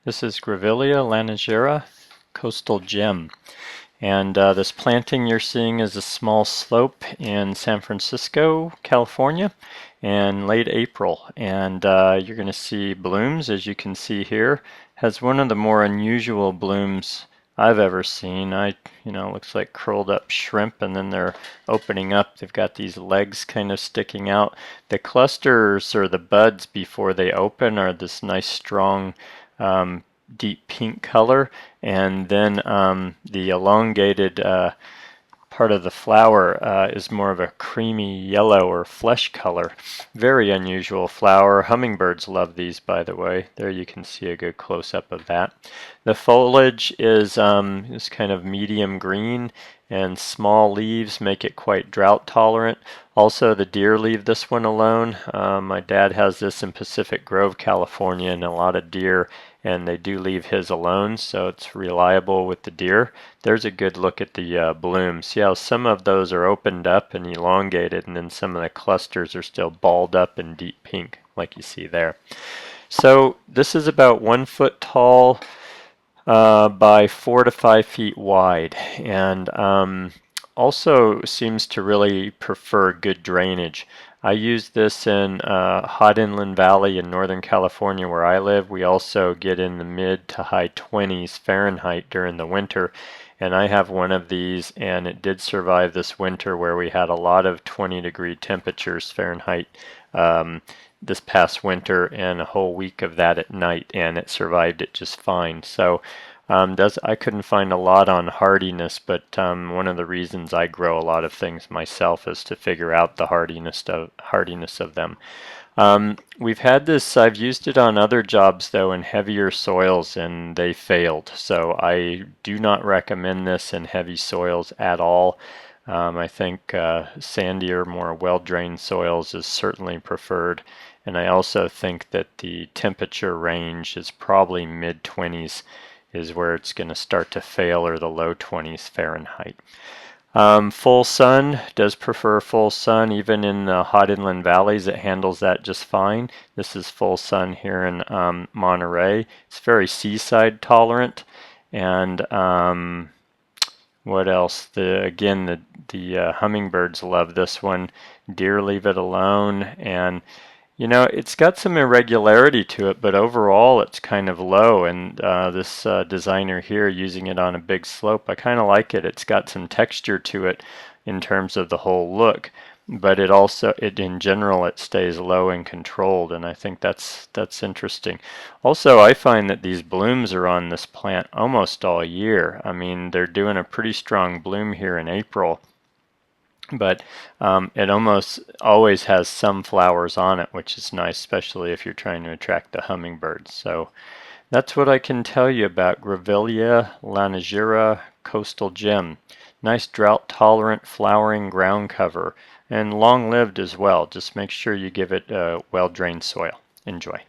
This is Grevillea lanigera, coastal gem. And this planting you're seeing is a small slope in San Francisco, California, in late April. And you're going to see blooms, as you can see here. Has one of the more unusual blooms I've ever seen. Looks like curled up shrimp, and then they're opening up. They've got these legs kind of sticking out. The clusters, or the buds before they open, are this nice strong deep pink color, and then the elongated part of the flower is more of a creamy yellow or flesh color. Very unusual flower. Hummingbirds love these, by the way. There you can see a good close-up of that. The foliage is kind of medium green, and small leaves make it quite drought tolerant. Also, the deer leave this one alone. My dad has this in Pacific Grove, California, and a lot of deer, and they do leave his alone, so it's reliable with the deer. There's a good look at the blooms. See how some of those are opened up and elongated, and then some of the clusters are still balled up and deep pink, like you see there. So this is about 1 foot tall by 4 to 5 feet wide, and also seems to really prefer good drainage. I use this in hot inland valley in Northern California where I live. We also get in the mid to high 20s Fahrenheit during the winter, and I have one of these, and it did survive this winter where we had a lot of 20-degree temperatures Fahrenheit this past winter, and a whole week of that at night, and it survived it just fine. So I couldn't find a lot on hardiness, but one of the reasons I grow a lot of things myself is to figure out the hardiness of them. We've had this, I've used it on other jobs though in heavier soils, and they failed. So I do not recommend this in heavy soils at all. I think sandier, more well-drained soils is certainly preferred. And I also think that the temperature range is probably mid-20s is where it's going to start to fail, or the low 20s Fahrenheit. Full sun, does prefer full sun. Even in the hot inland valleys, it handles that just fine. This is full sun here in Monterey. It's very seaside tolerant. And what else? Again, the hummingbirds love this one. Deer leave it alone, and it's got some irregularity to it, but overall it's kind of low, and this designer here using it on a big slope, I kind of like it. It's got some texture to it in terms of the whole look, but it in general it stays low and controlled, and I think that's interesting. Also, I find that these blooms are on this plant almost all year. I mean, they're doing a pretty strong bloom here in April, but it almost always has some flowers on it, which is nice, especially if you're trying to attract the hummingbirds. So that's what I can tell you about Grevillea lanigera coastal gem. Nice drought-tolerant flowering ground cover, and long-lived as well. Just make sure you give it well-drained soil. Enjoy.